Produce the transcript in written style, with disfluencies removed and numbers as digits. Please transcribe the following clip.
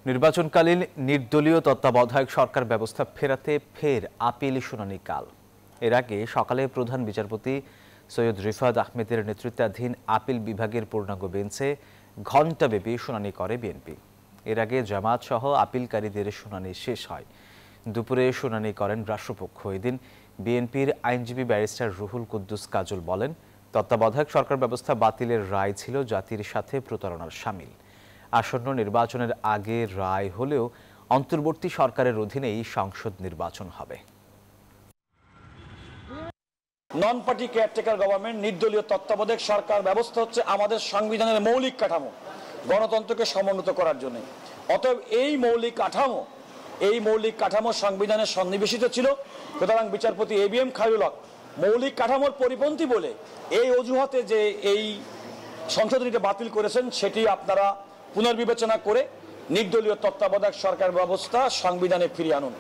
নির্বাচনকালীন নির্দলীয় তত্ত্বাবধায়ক সরকার ব্যবস্থা ফেরাতে ফের আপিল শুনানি কাল। এর আগে সকালে প্রধান বিচারপতি সৈয়দ রিফাত আহমেদের নেতৃত্বাধীন আপিল বিভাগের পূর্ণাঙ্গ বেঞ্চে ঘণ্টাব্যাপী শুনানি করে বিএনপি। এর আগে জামাত সহ আপিলকারীদের শুনানি শেষ হয়। দুপুরে শুনানি করেন রাষ্ট্রপক্ষ। এদিন বিএনপির আইনজীবী ব্যারিস্টার রুহুল কুদ্দুস কাজল বলেন, তত্ত্বাবধায়ক সরকার ব্যবস্থা বাতিলের রায় ছিল জাতির সাথে প্রতারণার শামিল। আসন্ন নির্বাচনের আগে রায় হলেও অন্তর্বর্তী সরকারের অধীনেই সংসদ নির্বাচন হবে। নন পার্টি কেয়ারটেকার গভর্নমেন্ট, নির্দলীয় তত্ত্বাবধায়ক সরকার ব্যবস্থা হচ্ছে আমাদের সংবিধানের মৌলিক কাঠামো, গণতন্ত্রকে সমুন্নত করার জন্য। অতএব এই মৌলিক কাঠামো সংবিধানে সন্নিবেশিত ছিল। সুতরাং বিচারপতি এবিএম খায়রুল হক মৌলিক কাঠামোর পরিপন্থী বলে এই অজুহাতে যে এই সংশোধনীকে বাতিল করেছেন, সেটি আপনারা পুনর্বিবেচনা করে নির্দলীয় তত্ত্বাবধায়ক সরকার ব্যবস্থা সংবিধানে ফিরিয়ে আনুন।